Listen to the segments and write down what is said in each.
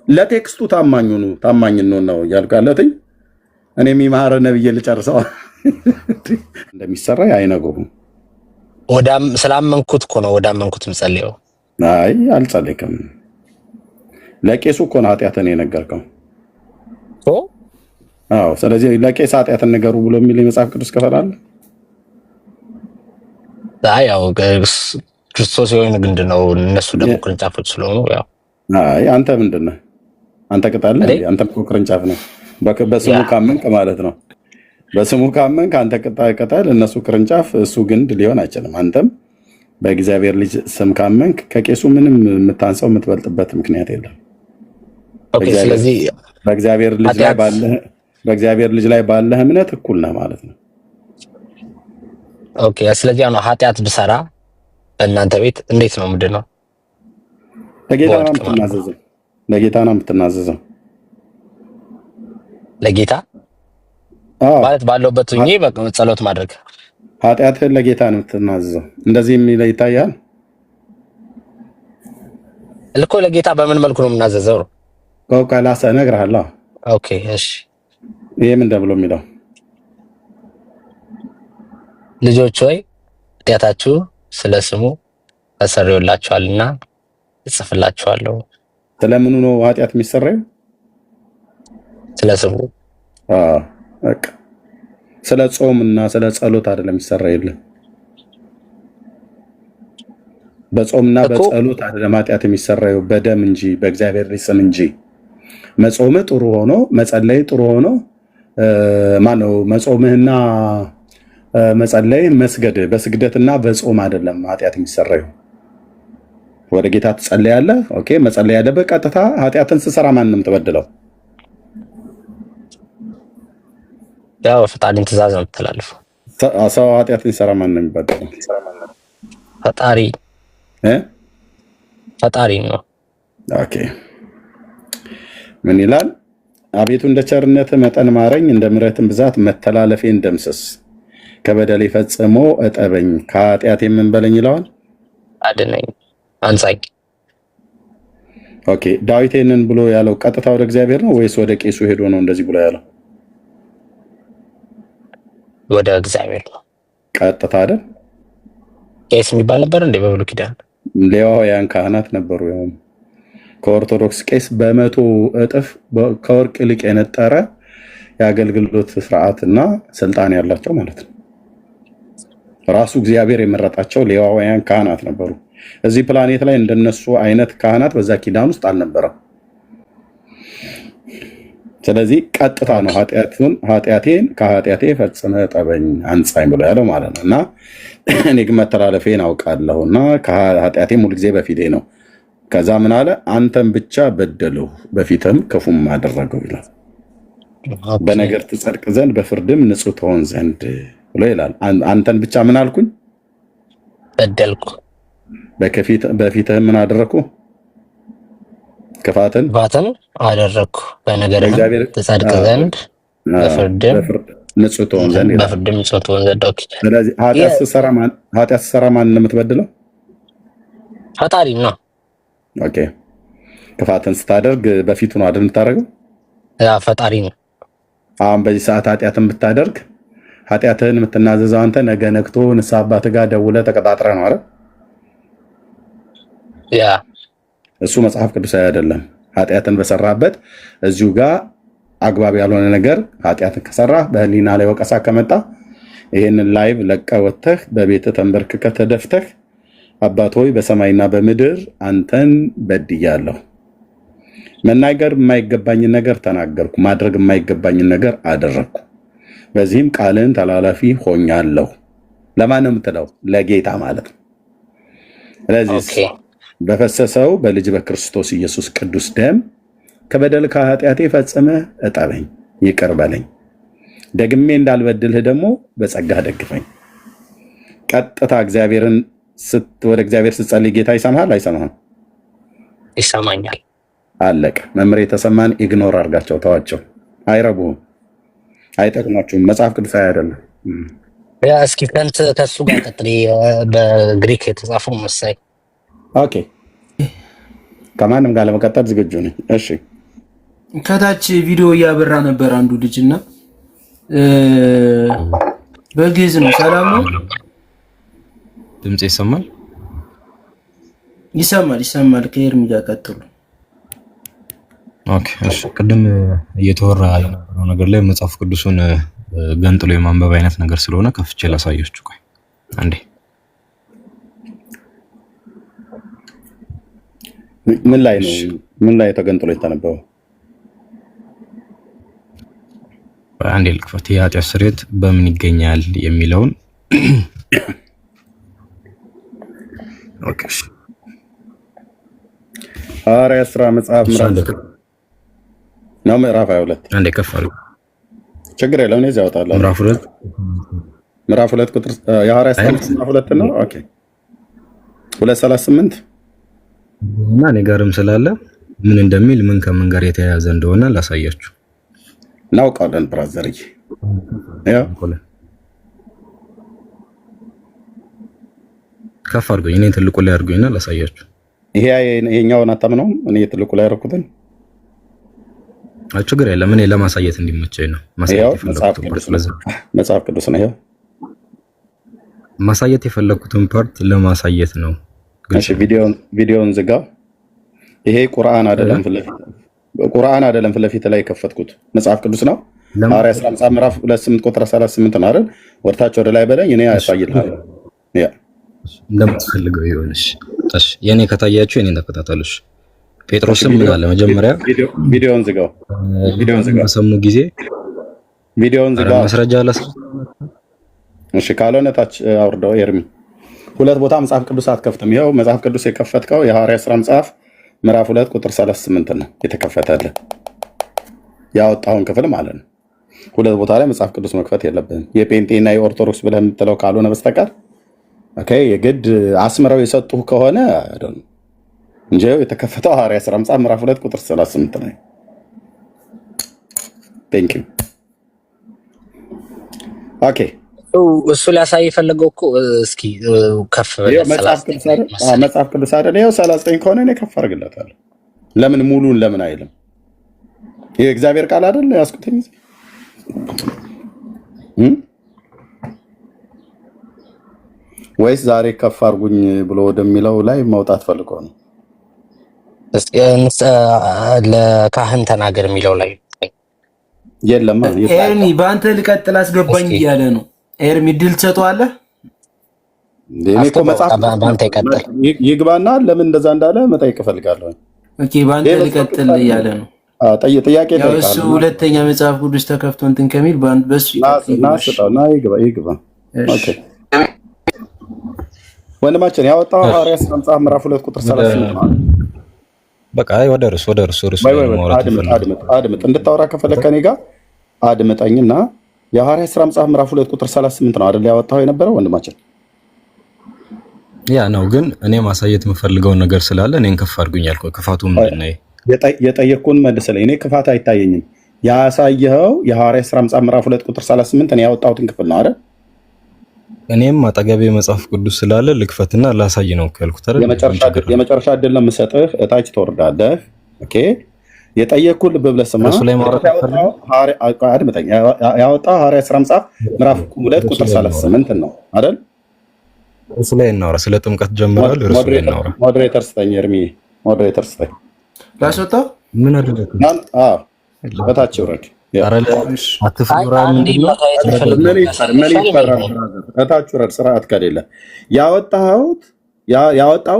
ለቴክስቱ ታማኝ ነው ያልካለትኝ እኔ የሚማረ ነብዬ ልጨርሰው እንደሚሰራ አይነግሩም። ስላመንኩት እኮ ነው ወዳመንኩት ምጸልየው። አይ አልጸልይም። ለቄሱ እኮ ነው ኃጢአትን የነገርከው። አዎ፣ ስለዚህ ለቄስ ኃጢአትን ነገሩ ብሎ የሚል የመጽሐፍ ቅዱስ ክፍል አለ። ያው ክርስቶስ የሆነ ግንድ ነው፣ እነሱ ደግሞ ቅርንጫፎች ስለሆኑ ያው። አይ አንተ ምንድን ነህ? አንተ ቅጠል ነህ። አንተ እኮ ቅርንጫፍ ነህ። በስሙ ካመንክ ማለት ነው። በስሙ ካመንክ አንተ ቅጠል፣ እነሱ ቅርንጫፍ፣ እሱ ግንድ ሊሆን አይችልም። አንተም በእግዚአብሔር ልጅ ስም ካመንክ ከቄሱ ምንም የምታንሰው የምትበልጥበት ምክንያት የለም። ስለዚህ በእግዚአብሔር ልጅ ላይ ባለህ እምነት እኩል ነህ ማለት ነው። ኦኬ። ስለዚህ ነው ኃጢአት ብሰራ በእናንተ ቤት እንዴት ነው? ምንድን ነው? ለጌታ ነው የምትናዘዘው። ለጌታ ነው የምትናዘዘው። ለጌታ ማለት ባለውበት ሆኜ በቃ ጸሎት ማድረግ። ኃጢአትህን ለጌታ ነው የምትናዘዘው። እንደዚህ የሚል ይታያል እኮ። ለጌታ በምን መልኩ ነው የምናዘዘው ነው? ከላሰ እነግርሃለሁ። ኦኬ እሺ። ይሄ ምን እንደብሎ የሚለው ልጆች ሆይ ኃጢአታችሁ ስለ ስሙ ተሰርዮላችኋልና እጽፍላችኋለሁ። ስለምኑ ነው ኃጢአት የሚሰረየው? ስለ ስሙ። በቃ ስለ ጾምና ስለ ጸሎት አይደለም የሚሰረየልህ። በጾምና በጸሎት አይደለም ኃጢአት የሚሰረየው፣ በደም እንጂ በእግዚአብሔር ስም እንጂ። መጾም ጥሩ ሆኖ መጸለይ ጥሩ ሆኖ ማነው መጾምህና መጸለይ መስገድ በስግደትና በጾም አይደለም ኃጢአት የሚሰረየው። ወደ ጌታ ትጸልያለህ። ኦኬ፣ መጸለይ ያለብህ ቀጥታ ኃጢአትን ስሰራ ማንንም ትበድለው ያው ፈጣሪን ትእዛዝ ነው የምትተላለፈው። ሰው ኃጢአትን ሲሰራ ማንንም ይበድለው ፈጣሪ ነው። ኦኬ፣ ምን ይላል? አቤቱ እንደ ቸርነትህ መጠን ማረኝ፣ እንደ ምሕረትህ ብዛት መተላለፌን ደምስስ፣ ከበደሌ ፈጽሞ እጠበኝ፣ ከኃጢአቴ ምን በለኝ ይለዋል? አድነኝ፣ አንጻኝ። ኦኬ፣ ዳዊት ይህንን ብሎ ያለው ቀጥታ ወደ እግዚአብሔር ነው ወይስ ወደ ቄሱ ሄዶ ነው እንደዚህ ብሎ ያለው? ወደ እግዚአብሔር ነው ቀጥታ አይደል? ቄስ የሚባል ነበር እንዴ በብሉይ ኪዳን? ሌዋውያን ካህናት ነበሩ። ያው ከኦርቶዶክስ ቄስ በመቶ እጥፍ ከወርቅ ይልቅ የነጠረ የአገልግሎት ስርዓትና ስልጣን ያላቸው ማለት ነው። ራሱ እግዚአብሔር የመረጣቸው ሌዋውያን ካህናት ነበሩ። እዚህ ፕላኔት ላይ እንደነሱ አይነት ካህናት በዛ ኪዳን ውስጥ አልነበረም። ስለዚህ ቀጥታ ነው ኃጢአቴን ከኃጢአቴ ፈጽመህ እጠበኝ አንጻኝ ብሎ ያለው ማለት ነው። እና እኔ ግን መተላለፌን አውቃለሁና ከኃጢአቴም ሁልጊዜ በፊቴ ነው። ከዛ ምን አለ? አንተን ብቻ በደልሁ በፊትም ክፉም አደረገው ይላል። በነገር ትጸድቅ ዘንድ በፍርድም ንጹህ ትሆን ዘንድ ብሎ ይላል። አንተን ብቻ ምን አልኩኝ? በደልኩ። በፊትህም ምን አደረግኩ? ክፋትን አደረግኩ። በነገር ትጸድቅ ዘንድ በፍርድም ንጹህ ትሆን ዘንድ ይላል። በፍርድም ንጹህ ትሆን ዘንድ። ኦኬ። ስለዚህ ኃጢአት ስትሰራ ማንን ነው የምትበድለው? ፈጣሪ ነው። ኦኬ። ክፋትን ስታደርግ በፊቱ ነው አይደል የምታደርገው? ያ ፈጣሪ ነው። አሁን በዚህ ሰዓት ኃጢአትን ብታደርግ ኃጢአትህን የምትናዘዘው አንተ ነገ ነግቶ ንስሐ አባትህ ጋር ደውለህ ተቀጣጥረህ ነው አይደል? ያ እሱ መጽሐፍ ቅዱሳዊ አይደለም። ኃጢአትን በሰራበት እዚሁ ጋር አግባብ ያልሆነ ነገር ኃጢአትን ከሰራህ በህሊና ላይ ወቀሳ ከመጣ ይህንን ላይቭ ለቀህ ወጥተህ በቤትህ ተንበርክከህ ተደፍተህ አባት ሆይ በሰማይና በምድር አንተን በድያለሁ፣ መናገር የማይገባኝን ነገር ተናገርኩ፣ ማድረግ የማይገባኝን ነገር አደረግኩ፣ በዚህም ቃልን ተላላፊ ሆኛለሁ። ለማን ነው የምትለው? ለጌታ ማለት ነው። ስለዚህ በፈሰሰው በልጅ በክርስቶስ ኢየሱስ ቅዱስ ደም ከበደል ከኃጢአቴ ፈጽመህ እጠበኝ፣ ይቅር በለኝ፣ ደግሜ እንዳልበድልህ ደግሞ በጸጋህ ደግፈኝ። ቀጥታ ወደ እግዚአብሔር ስትጸልይ ጌታ ይሰማሃል አይሰማህም? ይሰማኛል። አለቀ። መምህር የተሰማን ኢግኖር አድርጋቸው፣ ተዋቸው። አይረቡህም፣ አይጠቅሟችሁም። መጽሐፍ ቅዱሳዊ አይደለም። እስኪ ከሱ ጋር ቀጥሪ። በግሪክ የተጻፈው መሳይ። ኦኬ። ከማንም ጋር ለመቀጠል ዝግጁ ነኝ። እሺ ከታች ቪዲዮ እያበራ ነበር አንዱ ልጅና በግዕዝ ነው። ሰላም ነው? ድምጽ ይሰማል? ይሰማል። ከኤርሚ ጋር ቀጥሉ። ኦኬ እሺ። ቅድም እየተወራ የነበረው ነገር ላይ መጽሐፍ ቅዱስን ገንጥሎ የማንበብ አይነት ነገር ስለሆነ ከፍቼ ላሳያችሁ። ቆይ አንዴ። ምን ላይ ተገንጥሎ የተነበበው? አንዴ ልክፈት። የኃጢአት ስርየት በምን ይገኛል የሚለውን ኦኬ እሺ። ሐዋርያት ሥራ መጽሐፍ ምዕራፍ 22 አንዴ ከፍ አድርጉ። ችግር የለውም። እዚህ ያወጣለሁ። ምዕራፍ 2 ቁጥር የሐዋርያት ሥራ ምዕራፍ 2 ነው። ኦኬ 2:38 እና እኔ ጋርም ስላለ ምን እንደሚል ምን ከምን ጋር የተያያዘ እንደሆነ ላሳያችሁ። እናውቃለን ብራዘርዬ። ያው ከፍ አድርጉኝ። እኔ ትልቁ ላይ አድርጉኝና ላሳያችሁ። ይሄኛውን አታምነውም? እኔ ትልቁ ላይ አደረኩትን። ችግር የለም። እኔ ለማሳየት እንዲመቸኝ ነው መጽሐፍ ቅዱስ ነው። ይሄው ማሳየት የፈለኩትን ፓርት ለማሳየት ነው። እሺ ቪዲዮውን ዝጋ። ይሄ ቁርአን አይደለም፣ ቁርአን አይደለም። ፊት ለፊት ላይ የከፈትኩት መጽሐፍ ቅዱስ ነው። ሐዋርያት ሥራ መጽሐፍ ምዕራፍ 2 ቁጥር 38 ነው አይደል? ወርታች ወደ ላይ በለኝ እኔ ያሳይልሃለሁ። ያ እንደምትፈልገው ይሆንሽ። እሺ የኔ ከታያችሁ የኔን ተከታተሉሽ። ጴጥሮስም ምን አለ መጀመሪያ? ቪዲዮውን ዝጋው። በሰሙ ጊዜ ቪዲዮውን ዝጋው። ማስረጃ አላስ እሺ ካልሆነ ታች አውርደው። ኤርሚ ሁለት ቦታ መጽሐፍ ቅዱስ አትከፍትም። ይኸው መጽሐፍ ቅዱስ የከፈትከው የሐዋርያት ሥራ መጽሐፍ ምዕራፍ 2 ቁጥር 38 ነው የተከፈተልህ። ያወጣውን ክፍል ማለት ነው። ሁለት ቦታ ላይ መጽሐፍ ቅዱስ መክፈት የለብህም። የጴንጤና የኦርቶዶክስ ብለህ የምትለው ካልሆነ በስተቀር ኦኬ። የግድ አስምረው የሰጡህ ከሆነ እንጂ የተከፈተው ሐዋርያት ሥራ መጽሐፍ ምዕራፍ 2 ቁጥር 38 ነው። ቴንክ ዩ ኦኬ። እሱ ሊያሳይ የፈለገው እኮ እስኪ ከፍ መጽሐፍ ቅዱስ አይደል? ይኸው 39 ከሆነ እኔ ከፍ አድርግለታለሁ። ለምን ሙሉን ለምን አይልም? ይሄ እግዚአብሔር ቃል አይደል? ያስኩትኝ ወይስ ዛሬ ከፍ አድርጉኝ ብሎ ወደሚለው ላይ መውጣት ፈልጎ ነው? ለካህን ተናገር የሚለው ላይ የለም። ኤርሚ በአንተ ልቀጥል አስገባኝ እያለ ነው። ኤርሚ ድል ትሰጠዋለህ። እኔ እኮ መጽሐፍ በአንተ ይቀጥል ይግባና ለምን እንደዛ እንዳለ መጠየቅ እፈልጋለሁ። ኦኬ በአንተ ልቀጥል እያለ ነው። ጥያቄ ያው እሱ ሁለተኛ መጽሐፍ ቅዱስ ተከፍቶ እንትን ከሚል በሱ ይግባ። ኦኬ ወንድማችን ያወጣው ሐዋርያት ሥራ መጽሐፍ ምዕራፍ 2 ቁጥር 38 ነው። በቃ ወደ እርሱ አድምጥ። እንድታወራ ከፈለክ ከኔ ጋር አድምጠኝና የሐዋርያት ሥራ መጽሐፍ ምዕራፍ 2 ቁጥር 38 ነው አይደል ያወጣው የነበረው ወንድማችን? ያ ነው። ግን እኔ ማሳየት የምፈልገው ነገር ስላለ እኔን ከፍ አድርጉኝ ያልኩህ ክፋቱ ምንድን ነው? የጠየቅኩህን መልስልኝ። እኔ ክፋት አይታየኝም። ያሳየኸው የሐዋርያት ሥራ መጽሐፍ ምዕራፍ 2 ቁጥር 38 እኔ ያወጣሁትን ክፍል ነው አይደል? እኔም አጠገቤ መጽሐፍ ቅዱስ ስላለ ልክፈትና ላሳይ ነው ያልኩት አይደል? የመጨረሻ ዕድል ነው የምሰጥህ። እታች ትወርዳለህ። ኦኬ የጠየቅኩህን ልብ ብለህ ስማ። ያወጣው ሐዋርያት ሥራ መጽሐፍ ምዕራፍ 2 ቁጥር 38 ነው አይደል? እሱ ላይ እናውራ። ስለ ጥምቀት ጀምሯል። እርሱ ላይ እናውራ። ሞዴሬተር ስጠኝ ኤርሚ፣ ሞዴሬተር ስጠኝ። ላስወጣው ምን አደረክ? አዎ በታች ውረድ። እታች ውረድ። ስርዓት ከሌለ ያወጣው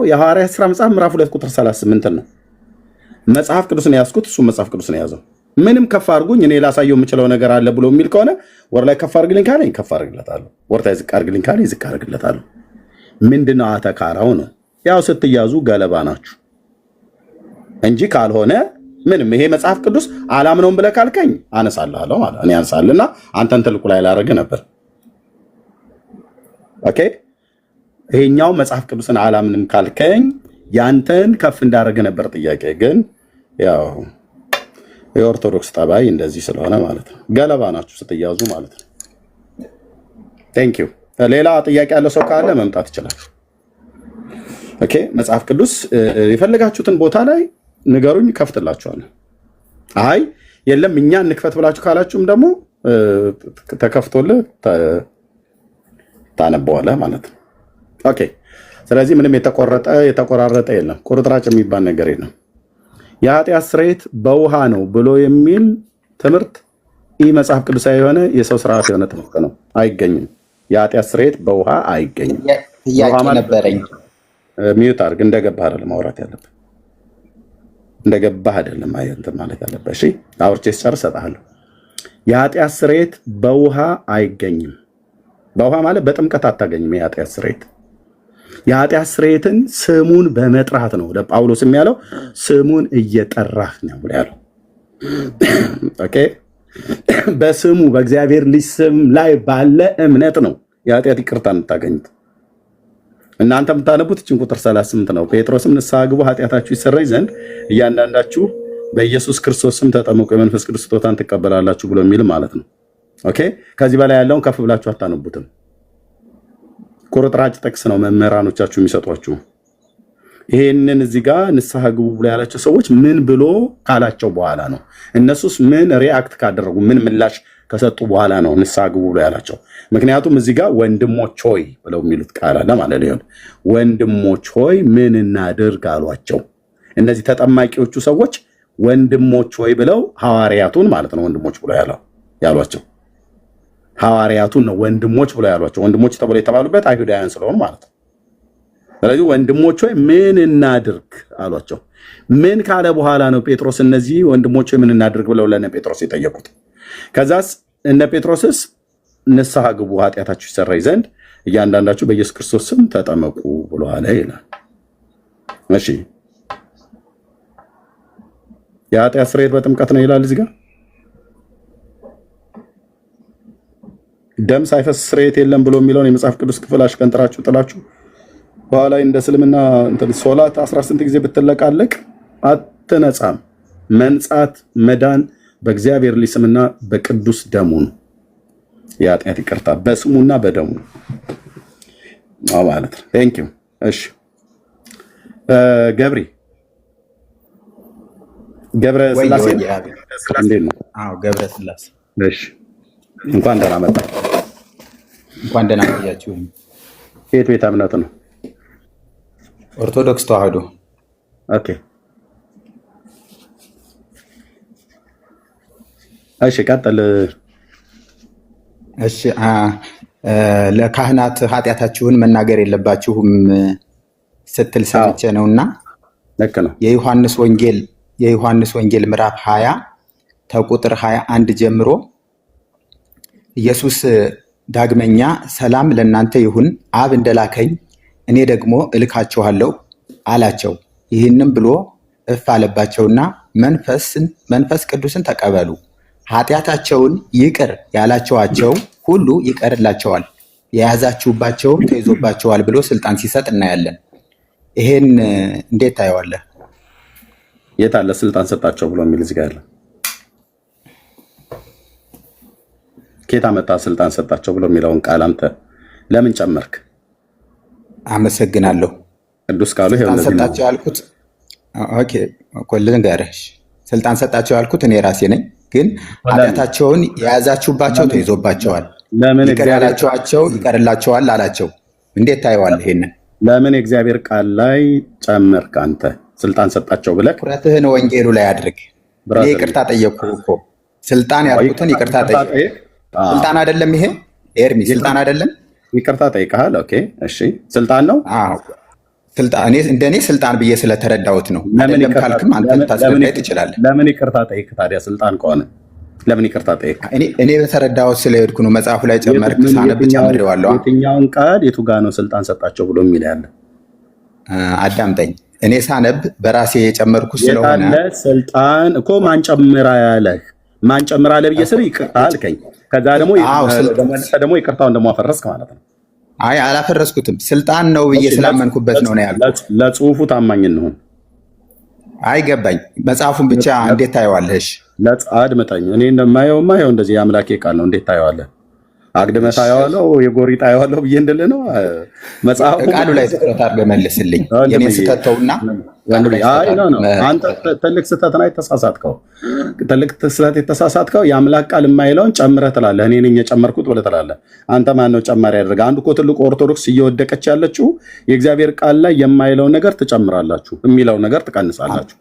የሐዋርያት ሥራ መጽሐፍ ምዕራፍ 2 ቁጥር 38 ነው። መጽሐፍ ቅዱስን ያዝኩት፣ እሱ መጽሐፍ ቅዱስን የያዘው። ምንም ከፍ አድርጉኝ እኔ ላሳየው የምችለው ነገር አለ ብሎ የሚል ከሆነ ወር ላይ ከፍ አድርግልኝ ካለኝ ከፍ አድርግለታለሁ፣ ወርታይ ዝቅ አድርግልኝ ካለኝ ዝቅ አድርግለታለሁ። ምንድነው አተካራው ነው? ያው ስትያዙ ገለባ ናችሁ እንጂ ካልሆነ ምንም። ይሄ መጽሐፍ ቅዱስ አላምነውም ብለህ ካልከኝ አነሳልሃለሁ ማለት እኔ አንሳልና አንተን ትልቁ ላይ ላደርግ ነበር። ኦኬ ይሄኛው መጽሐፍ ቅዱስን አላምንም ካልከኝ ያንተን ከፍ እንዳደረገ ነበር ጥያቄ። ግን ያው የኦርቶዶክስ ጠባይ እንደዚህ ስለሆነ ማለት ነው። ገለባ ናችሁ ስትያዙ ማለት ነው። ቴንክ ዩ። ሌላ ጥያቄ ያለው ሰው ካለ መምጣት ይችላል። ኦኬ መጽሐፍ ቅዱስ የፈለጋችሁትን ቦታ ላይ ንገሩኝ፣ ከፍትላችኋለሁ። አይ የለም እኛ እንክፈት ብላችሁ ካላችሁም ደግሞ ተከፍቶልህ ታነበዋለህ ማለት ነው። ኦኬ ስለዚህ ምንም የተቆራረጠ የለም፣ ቁርጥራጭ የሚባል ነገር የለም። የኃጢአት ስርየት በውሃ ነው ብሎ የሚል ትምህርት ይህ መጽሐፍ ቅዱሳዊ የሆነ የሰው ስርዓት የሆነ ትምህርት ነው፣ አይገኝም። የኃጢአት ስርየት በውሃ አይገኝም። ጥያቄ ነበረኝ። ሚዩት አድርግ። እንደገባህ አይደለም ማውራት ያለብህ፣ እንደገባህ አይደለም እንትን ማለት ያለብህ። እሺ አውርቼ ስጨርስ እሰጥሃለሁ። የኃጢአት ስርየት በውሃ አይገኝም። በውሃ ማለት በጥምቀት አታገኝም የኃጢአት ስርየት። የኃጢአት ስርየትን ስሙን በመጥራት ነው ለጳውሎስ የሚያለው፣ ስሙን እየጠራህ ነው ብሎ ያለው። ኦኬ በስሙ በእግዚአብሔር ልጅ ስም ላይ ባለ እምነት ነው የኃጢአት ይቅርታ የምታገኙት። እናንተ የምታነቡት እችን ቁጥር 38 ነው። ጴጥሮስም ንስሐ ግቡ ኃጢአታችሁ ይሰረይ ዘንድ እያንዳንዳችሁ በኢየሱስ ክርስቶስ ስም ተጠመቁ የመንፈስ ቅዱስ ስጦታን ትቀበላላችሁ ብሎ የሚል ማለት ነው። ኦኬ ከዚህ በላይ ያለውን ከፍ ብላችሁ አታነቡትም። ቁርጥራጭ ጥቅስ ነው መምህራኖቻችሁ የሚሰጧችሁ። ይሄንን እዚህ ጋር ንስሐ ግቡ ብሎ ያላቸው ሰዎች ምን ብሎ ካላቸው በኋላ ነው። እነሱስ ምን ሪአክት ካደረጉ ምን ምላሽ ከሰጡ በኋላ ነው ንስሐ ግቡ ብሎ ያላቸው። ምክንያቱም እዚህ ጋር ወንድሞች ሆይ ብለው የሚሉት ቃል አለ ማለት ነው። ወንድሞች ሆይ ምን እናድርግ አሏቸው። እነዚህ ተጠማቂዎቹ ሰዎች ወንድሞች ሆይ ብለው ሐዋርያቱን ማለት ነው ወንድሞች ብሎ ያሏቸው ሐዋርያቱን ነው ወንድሞች ብሎ ያሏቸው። ወንድሞች ተብሎ የተባሉበት አይሁዳውያን ስለሆኑ ማለት ነው። ስለዚህ ወንድሞች ሆይ ምን እናድርግ አሏቸው። ምን ካለ በኋላ ነው ጴጥሮስ እነዚህ ወንድሞች ሆይ ምን እናድርግ ብለው ለነ ጴጥሮስ የጠየቁት። ከዛስ እነ ጴጥሮስስ ንስሐ ግቡ ኃጢአታችሁ ይሰረይ ዘንድ እያንዳንዳችሁ በኢየሱስ ክርስቶስ ስም ተጠመቁ ብሎ አለ ይላል። እሺ የኃጢአት ስርየት በጥምቀት ነው ይላል እዚህ ጋር። ደም ሳይፈስ ስርየት የለም ብሎ የሚለውን የመጽሐፍ ቅዱስ ክፍል አሽቀንጥራችሁ ጥላችሁ በኋላ እንደ እስልምና ሶላት 18 ጊዜ ብትለቃለቅ አትነጻም። መንጻት መዳን በእግዚአብሔር ልጅ ስምና በቅዱስ ደሙ ነው። የኃጢአት ይቅርታ በስሙና በደሙ ነው ማለት ነው። ቴንክ ዩ። እሺ ገብረ ስላሴ እንዴት ነው? አዎ ገብረ ስላሴ። እሺ እንኳን ደህና መጣ። እንኳን ደህና ቆያችሁ። የት ቤተ እምነት ነው? ኦርቶዶክስ ተዋህዶ። ኦኬ እሺ ቀጥል። እሺ ለካህናት ኃጢአታችሁን መናገር የለባችሁም ስትል ሰምቼ ነውና ልክ ነው። የዮሐንስ ወንጌል ምዕራፍ 20 ከቁጥር 21 ጀምሮ ኢየሱስ ዳግመኛ ሰላም ለእናንተ ይሁን፣ አብ እንደላከኝ እኔ ደግሞ እልካችኋለሁ አላቸው። ይህንም ብሎ እፍ አለባቸውና መንፈስ ቅዱስን ተቀበሉ፣ ኃጢአታቸውን ይቅር ያላቸዋቸው ሁሉ ይቀርላቸዋል፣ የያዛችሁባቸውም ተይዞባቸዋል ብሎ ስልጣን ሲሰጥ እናያለን። ይሄን እንዴት ታየዋለህ? የት አለ ስልጣን ሰጣቸው ብሎ የሚል እዚህ ጋር ያለ? ኬታ መጣ ስልጣን ሰጣቸው ብሎ የሚለውን ቃል አንተ ለምን ጨመርክ? አመሰግናለሁ። ቅዱስ ቃሉ ይሄው ስልጣን ሰጣቸው ያልኩት ኦኬ ልንገርህ። ስልጣን ሰጣቸው ያልኩት እኔ ራሴ ነኝ፣ ግን ኃጢአታቸውን የያዛችሁባቸው ተይዞባቸዋል፣ ይቅር ያላችኋቸው ይቀርላቸዋል አላቸው። እንዴት ታየዋለህ ይሄንን? ለምን የእግዚአብሔር ቃል ላይ ጨመርክ አንተ? ስልጣን ሰጣቸው ብለህ ትኩረትህን ወንጌሉ ላይ አድርግ። እኔ ይቅርታ ጠየቅኩ እኮ። ስልጣን ያልኩትን ይቅርታ ጠየቅ። ስልጣን አይደለም ይሄ ኤርሚ? ስልጣን አይደለም? ይቅርታ ጠይቀሃል። ኦኬ እሺ፣ ስልጣን ነው። እንደኔ ስልጣን ብዬ ስለተረዳሁት ነው። አይደለም ካልክም አንተ ታስረዳኝ ትችላለህ። ለምን ይቅርታ ጠይቅ ታዲያ? ስልጣን ከሆነ ለምን ይቅርታ ጠይቅ? እኔ በተረዳሁት ስለሄድኩ ነው። መጽሐፉ ላይ ጨመርክ፣ ሳነብ ጨምሬዋለሁ። የትኛውን ቃል የቱ ጋ ነው ስልጣን ሰጣቸው ብሎ የሚል ያለ? አዳምጠኝ። እኔ ሳነብ በራሴ የጨመርኩት ስለሆነ ስልጣን እኮ ማን ጨምራ ያለህ? ማን ጨምራ አለ ብዬ ስል ይቅርታ አልከኝ። ከዛ ደግሞ ይቅርታውን ደግሞ አፈረስክ ማለት ነው። አይ አላፈረስኩትም። ስልጣን ነው ብዬ ስላመንኩበት ነው ያልኩት። ለጽሁፉ ታማኝ እንሁን። አይገባኝ። መጽሐፉን ብቻ እንዴት ታየዋለህ? እሺ አድምጠኝ። እኔ እንደማየውማ ይኸው እንደዚህ የአምላኬ ቃል ነው። እንዴት ታየዋለህ? አግድመታ ያዋለው የጎሪጣ ያዋለው ብዬ እንድልህ ነው። መጽሐፉ ቃሉ ላይ ትኩረት አድርገህ መልስልኝ። የኔ ስተተውና አንተ ትልቅ ስህተት ነው የተሳሳትከው። ትልቅ ስህተት የተሳሳትከው የአምላክ ቃል የማይለውን ጨምረህ ትላለህ። እኔ ነኝ የጨመርኩት ብለህ ትላለህ። አንተ ማን ነው ጨማሪ ያደረገ? አንዱ እኮ ትልቁ ኦርቶዶክስ እየወደቀች ያለችው የእግዚአብሔር ቃል ላይ የማይለውን ነገር ትጨምራላችሁ፣ የሚለውን ነገር ትቀንሳላችሁ።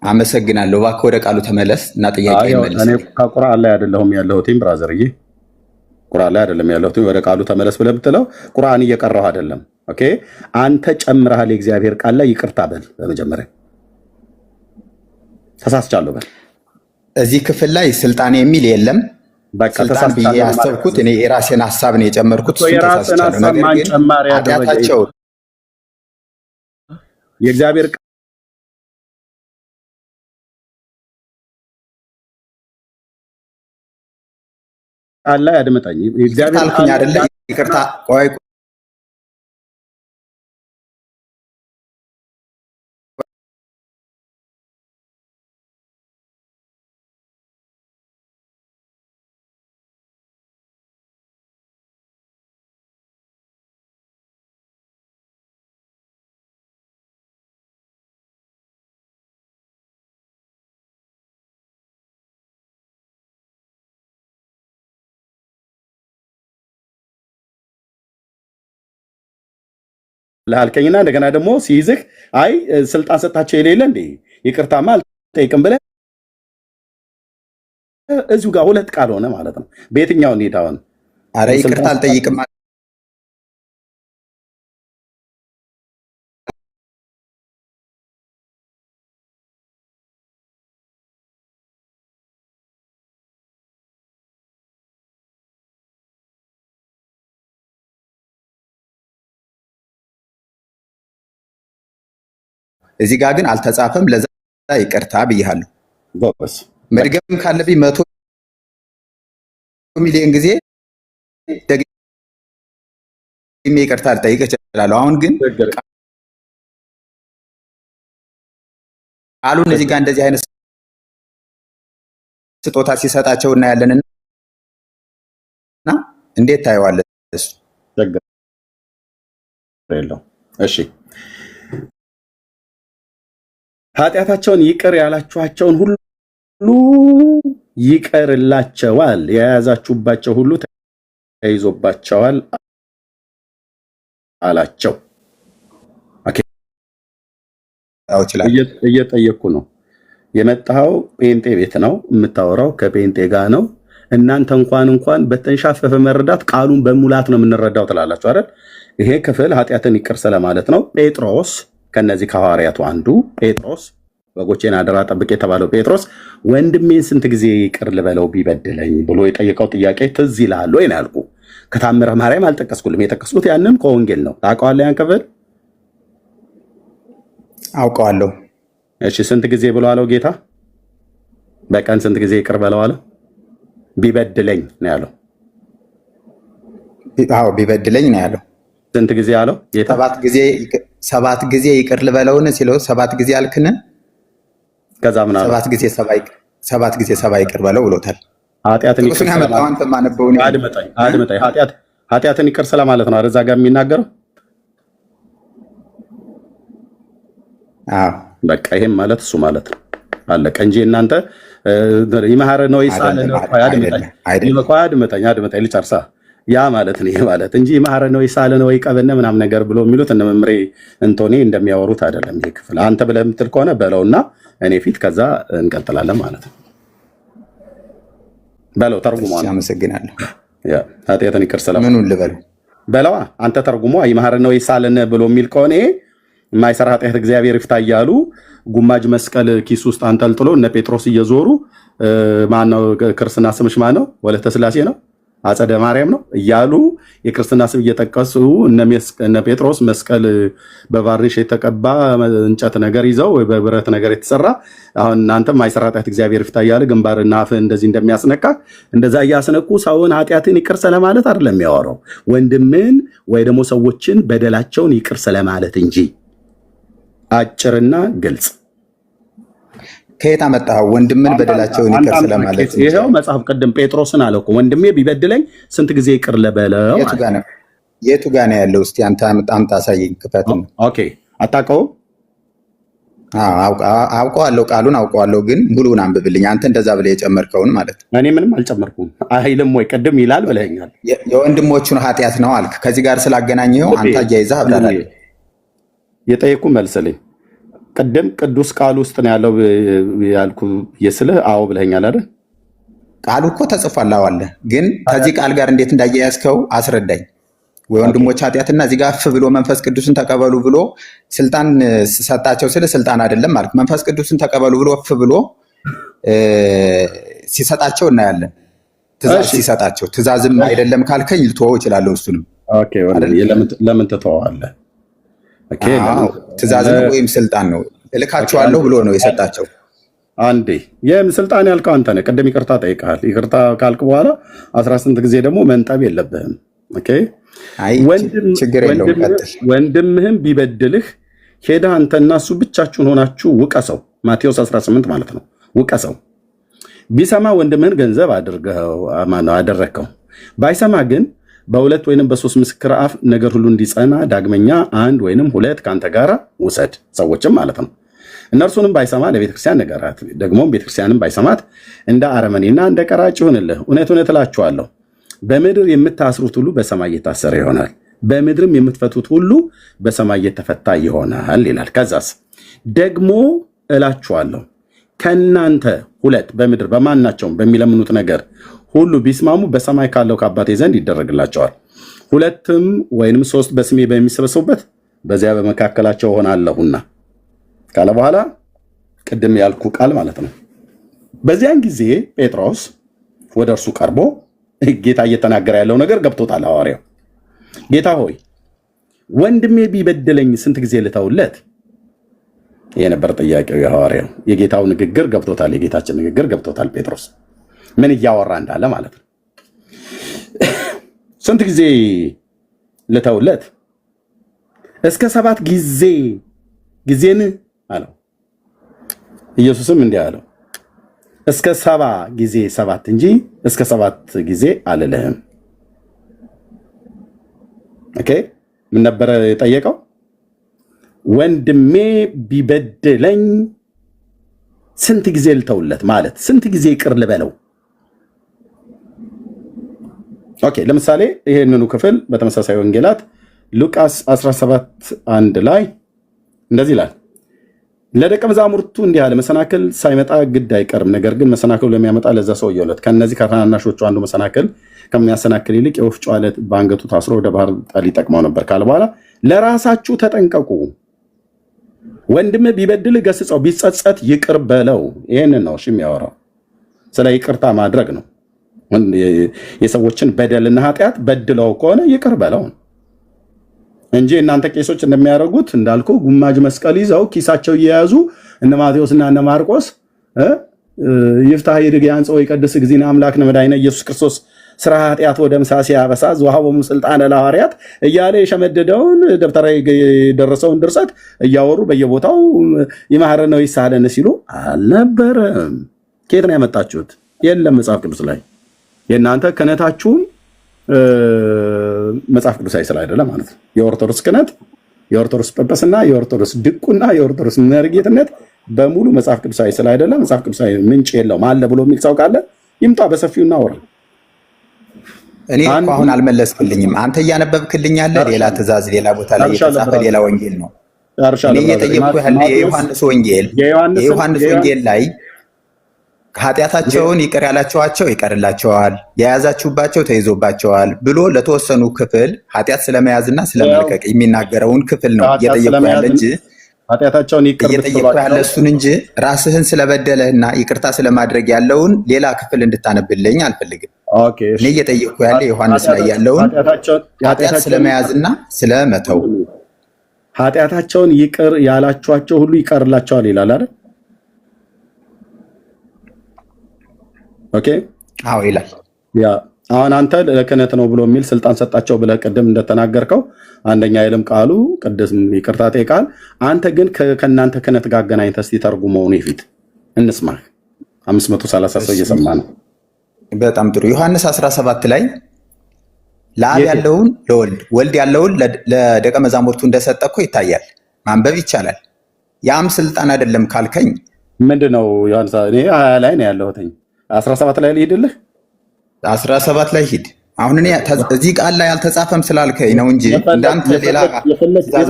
አመሰግናለሁ። እባክህ ወደ ቃሉ ተመለስ እና ጥያቄ መልስ። እኔ ከቁርአን ላይ አይደለሁም ያለሁትም ብራዘርዬ፣ ቁርአን ላይ አይደለም ያለሁት። ወደ ቃሉ ተመለስ ብለህ ብትለው ቁርአን እየቀራሁ አይደለም። ኦኬ አንተ ጨምረሃል። የእግዚአብሔር ቃል ላይ ይቅርታ በል። በመጀመሪያ ተሳስቻለሁ በል። እዚህ ክፍል ላይ ስልጣን የሚል የለም። ስልጣን ብዬ ያሰብኩት እኔ የራሴን ሀሳብ ነው የጨመርኩት። የራስን ሀሳብ ማን ጨማሪ ያደረገው? የእግዚአብሔር ቃል ላይ አድምጠኝ። የእግዚአብሔር ቃል አይደለ? ይቅርታ ቆይ ላልከኝና እንደገና ደግሞ ሲይዝህ አይ ስልጣን ሰጣቸው የሌለ እንዴ ይቅርታማ አልጠይቅም ብለህ እዚሁ ጋር ሁለት ቃል ሆነ ማለት ነው። በየትኛው እንሄዳውን? አረ ይቅርታ አልጠይቅም እዚህ ጋር ግን አልተጻፈም። ለዛ ይቅርታ ብያለሁ። ጎበስ መድገም ካለብኝ 100 ሚሊዮን ጊዜ ደግሜ ይቅርታ ልጠይቅ እችላለሁ። አሁን ግን ቃሉን እዚህ ጋር እንደዚህ አይነት ስጦታ ሲሰጣቸው እናያለንና እንዴት ታየዋለህ? እሱ እሺ ኃጢአታቸውን ይቅር ያላችኋቸውን ሁሉ ይቀርላቸዋል፣ የያዛችሁባቸው ሁሉ ተይዞባቸዋል አላቸው። እየጠየቅኩ ነው። የመጣኸው ጴንጤ ቤት ነው፣ የምታወራው ከጴንጤ ጋር ነው። እናንተ እንኳን በተንሻፈፈ መረዳት ቃሉን በሙላት ነው የምንረዳው ትላላችሁ አይደል? ይሄ ክፍል ኃጢአትን ይቅር ስለማለት ነው። ጴጥሮስ ከነዚህ ከሐዋርያቱ አንዱ ጴጥሮስ በጎቼን አደራ ጠብቅ የተባለው ጴጥሮስ ወንድሜን ስንት ጊዜ ይቅር ልበለው ቢበድለኝ ብሎ የጠየቀው ጥያቄ ትዝ ይልሃል ወይ ነው ያልኩህ። ከታምረ ማርያም አልጠቀስኩልም። የጠቀስኩት ያንን ከወንጌል ነው። ታውቀዋለህ? ያን ክፍል አውቀዋለሁ። እሺ ስንት ጊዜ ብሎ አለው ጌታ? በቀን ስንት ጊዜ ይቅር በለው አለ? ቢበድለኝ ነው ያለው። አዎ ቢበድለኝ ነው ያለው። ስንት ጊዜ አለው ጌታ? 7 ጊዜ ይቅር ልበለውን ሲለው 7 ጊዜ አልክን? ከዛ ምን አለ? 7 ጊዜ 7 ይቅር በለው ብሎታል። ኃጢአትን ይቅር ኃጢአትን ይቅር ስለማለት ነው እዛ ጋር የሚናገረው። አዎ በቃ ይሄም ማለት እሱ ማለት ነው። አለቀ እንጂ እናንተ ይማረ ነው ይሳለ ነው አድመጠኝ ልጨርሳ ያ ማለት ነው። ይሄ ማለት እንጂ ይማረ ነው ይሳለ ነው ይቀበነ ምናምን ነገር ብሎ የሚሉት እነ መምሬ እንቶኔ እንደሚያወሩት አይደለም። ይሄ ክፍል አንተ ብለህ የምትል ከሆነ በለውና እኔ ፊት ከዛ እንቀጥላለን ማለት ነው። በለው ተርጉሞ ነው። አመሰግናለሁ። ያ ኃጢአትን ይቅር ስለማለት ምኑን ልበለው? በለዋ አንተ ተርጉሞ ይማረ ነው ይሳለነ ብሎ የሚል ከሆነ የማይሰራ ኃጢአት እግዚአብሔር ይፍታ እያሉ ጉማጅ መስቀል ኪስ ውስጥ አንጠልጥሎ እነ ጴጥሮስ እየዞሩ ማነው ክርስትና ስምሽ ማነው? ወለተ ስላሴ ነው አጸደ ማርያም ነው እያሉ የክርስትና ስም እየጠቀሱ እነ ጴጥሮስ መስቀል በቫርኒሽ የተቀባ እንጨት ነገር ይዘው ወይ በብረት ነገር የተሰራ አሁን እናንተ የማይሰራ ኃጢአት እግዚአብሔር ይፍታ እያለ ግንባርና አፍህ እንደዚህ እንደሚያስነካ እንደዛ እያስነኩ ሰውን ኃጢአትን ይቅር ስለማለት አይደለም የሚያወራው፣ ወንድምን ወይ ደግሞ ሰዎችን በደላቸውን ይቅር ስለማለት እንጂ። አጭርና ግልጽ። ከየት አመጣኸው? ወንድምን በደላቸውን ይቅር ስለማለት ይሄው መጽሐፍ ቅድም ጴጥሮስን አለ እኮ ወንድሜ ቢበድለኝ ስንት ጊዜ ይቅር ልበለው? የቱ ጋ ነው ያለው? እስቲ አንተ አምጣ አሳየኝ። ክፈት ነው። ኦኬ አታውቀውም? አውቀዋለሁ፣ ቃሉን አውቀዋለሁ፣ ግን ሙሉውን አንብብልኝ። አንተ እንደዛ ብለህ የጨመርከውን ማለት ነው። እኔ ምንም አልጨመርኩም አይልም ወይ? ቅድም ይላል ብለኸኛል። የወንድሞቹን ኃጢአት ነው አልክ። ከዚህ ጋር ስላገናኘው አንተ አያይዘህ አብራራለህ። የጠየኩ መልስልኝ። ቅድም ቅዱስ ቃሉ ውስጥ ነው ያለው ያልኩ የስልህ አዎ ብለኸኛል አይደል? ቃሉ እኮ ተጽፏል አለ፣ ግን ከዚህ ቃል ጋር እንዴት እንዳያያዝከው አስረዳኝ። ወንድሞች ኃጢአትና እዚህ ጋር እፍ ብሎ መንፈስ ቅዱስን ተቀበሉ ብሎ ስልጣን ሰጣቸው። ስለ ስልጣን አይደለም ማለት መንፈስ ቅዱስን ተቀበሉ ብሎ እፍ ብሎ ሲሰጣቸው እናያለን። ትእዛዝ ሲሰጣቸው ትእዛዝም አይደለም ካልከኝ ልትወው እችላለሁ። እሱንም ለምን ትተዋለህ? ትእዛዝ ነው ወይም ስልጣን ነው? እልካቸዋለሁ ብሎ ነው የሰጣቸው። አንዴ ይህም ስልጣን ያልከው አንተ ነህ። ቅድም ይቅርታ ጠይቀሃል። ይቅርታ ካልክ በኋላ 18 ጊዜ ደግሞ መንጠብ የለብህም። ወንድምህም ቢበድልህ ሄደህ አንተና እሱ ብቻችሁን ሆናችሁ ውቀሰው። ማቴዎስ 18 ማለት ነው። ውቀሰው። ቢሰማ ወንድምህን ገንዘብ አደረግከው፣ ባይሰማ ግን በሁለት ወይንም በሶስት ምስክር አፍ ነገር ሁሉ እንዲጸና ዳግመኛ አንድ ወይንም ሁለት ከአንተ ጋር ውሰድ፣ ሰዎችም ማለት ነው። እነርሱንም ባይሰማ ለቤተክርስቲያን ንገራት፣ ደግሞም ቤተክርስቲያንም ባይሰማት እንደ አረመኔና እንደ ቀራጭ ይሁንልህ። እውነት እውነት እላችኋለሁ በምድር የምታስሩት ሁሉ በሰማይ የታሰረ ይሆናል፣ በምድርም የምትፈቱት ሁሉ በሰማይ የተፈታ ይሆናል ይላል። ከዛስ ደግሞ እላችኋለሁ ከእናንተ ሁለት በምድር በማናቸውም በሚለምኑት ነገር ሁሉ ቢስማሙ በሰማይ ካለው ከአባቴ ዘንድ ይደረግላቸዋል። ሁለትም ወይንም ሶስት በስሜ በሚሰበሰቡበት በዚያ በመካከላቸው ሆናለሁና ካለ በኋላ ቅድም ያልኩ ቃል ማለት ነው። በዚያን ጊዜ ጴጥሮስ ወደ እርሱ ቀርቦ ጌታ እየተናገረ ያለው ነገር ገብቶታል። ሐዋርያው ጌታ ሆይ ወንድሜ ቢበድለኝ ስንት ጊዜ ልተውለት? ይሄ ነበር ጥያቄው የሐዋርያው። የጌታው ንግግር ገብቶታል። የጌታችን ንግግር ገብቶታል። ጴጥሮስ ምን እያወራ እንዳለ ማለት ነው። ስንት ጊዜ ልተውለት? እስከ 7 ጊዜን አለው። ኢየሱስም እንዲህ አለው እስከ 7 ጊዜ 7 እንጂ እስከ 7 ጊዜ አልልህም። ኦኬ ምን ነበረ የጠየቀው? ወንድሜ ቢበድለኝ ስንት ጊዜ ልተውለት ማለት ስንት ጊዜ ይቅር ልበለው? ኦኬ ለምሳሌ ይሄንኑ ክፍል በተመሳሳይ ወንጌላት ሉቃስ 17:1 ላይ እንደዚህ ይላል፣ ለደቀ መዛሙርቱ እንዲህ አለ፣ መሰናክል ሳይመጣ ግድ አይቀርም፣ ነገር ግን መሰናክሉ ለሚያመጣ ለዛ ሰው ይውለት። ከነዚህ ከታናናሾቹ አንዱ መሰናክል ከሚያሰናክል ይልቅ የወፍጮ አለት በአንገቱ ታስሮ ወደ ባህር ጣል ይጠቅመው ነበር ካለ በኋላ ለራሳችሁ ተጠንቀቁ፣ ወንድም ቢበድል ገስጸው፣ ቢጸጸት ይቅር በለው። ይሄንን ነው የሚያወራው፣ ስለ ይቅርታ ማድረግ ነው። የሰዎችን በደልና ኃጢአት በድለው ከሆነ ይቅር በለው እንጂ እናንተ ቄሶች እንደሚያደርጉት እንዳልኩ ጉማጅ መስቀል ይዘው ኪሳቸው እየያዙ እነ ማቴዎስና እነ ማርቆስ ይፍታህ ይድግ ያንጽ ወይቀድስ እግዚእነ አምላክነ መድኃኒነ ኢየሱስ ክርስቶስ ስራ ኃጢአት ወደ ምሳሴ ያበሳ ዘወሀቦሙ ስልጣነ ለሐዋርያት እያለ የሸመደደውን ደብተራ የደረሰውን ድርሰት እያወሩ በየቦታው ይማረን ነው ይሳለን ሲሉ አልነበረም። ከየት ነው ያመጣችሁት? የለም መጽሐፍ ቅዱስ ላይ። የእናንተ ክህነታችሁም መጽሐፍ ቅዱሳዊ ስላይደለ ማለት ነው። የኦርቶዶክስ ክህነት፣ የኦርቶዶክስ ጵጵስና፣ የኦርቶዶክስ ድቁና፣ የኦርቶዶክስ መርጌትነት በሙሉ መጽሐፍ ቅዱሳዊ ስላይደለ መጽሐፍ ቅዱሳዊ ምንጭ የለውም። አለ ብሎ የሚል ሰው ካለ ይምጣ፣ በሰፊው እናወራ። እኔ እኮ አሁን አልመለስክልኝም። አንተ እያነበብክልኝ ያለ ሌላ ትእዛዝ፣ ሌላ ቦታ ላይ የተጻፈ ሌላ ወንጌል ነው። እኔ እየጠየቅኩ ያለ የዮሐንስ ወንጌል ላይ ኃጢአታቸውን ይቅር ያላቸዋቸው ይቀርላቸዋል፣ የያዛችሁባቸው ተይዞባቸዋል ብሎ ለተወሰኑ ክፍል ኃጢአት ስለመያዝና ስለመልቀቅ የሚናገረውን ክፍል ነው እየጠየቅኩ ያለ እንጂ እየጠየቅኩ ያለ እሱን እንጂ ራስህን ስለበደለህና ይቅርታ ስለማድረግ ያለውን ሌላ ክፍል እንድታነብልኝ አልፈልግም። እኔ እየጠየቅኩ ያለ ዮሐንስ ላይ ያለውን ኃጢአት ስለመያዝና ስለመተው። ኃጢአታቸውን ይቅር ያላችኋቸው ሁሉ ይቀርላቸዋል ይላል አይደል? ኦኬ አዎ ይላል። ያ አሁን አንተ ለክህነት ነው ብሎ የሚል ስልጣን ሰጣቸው ብለህ ቅድም እንደተናገርከው አንደኛ አይልም ቃሉ ቅድም ይቅርታ ጠይቃል። አንተ ግን ከእናንተ ክህነት ጋር አገናኝተህ እስቲ ተርጉመው ነው ይፊት እንስማህ። 530 ሰው እየሰማ ነው። በጣም ጥሩ። ዮሐንስ 17 ላይ ለአብ ያለውን ለወልድ ወልድ ያለውን ለደቀ መዛሙርቱ እንደሰጠ እኮ ይታያል። ማንበብ ይቻላል። ያም ስልጣን አይደለም ካልከኝ ምንድነው? ዮሐንስ እኔ 20 ላይ ነው ያለሁት። 17 ላይ ልሂድልህ? 17 ላይ ሂድ። አሁን እኔ እዚህ ቃል ላይ አልተጻፈም ስላልከኝ ነው እንጂ እንዳንተ ሌላ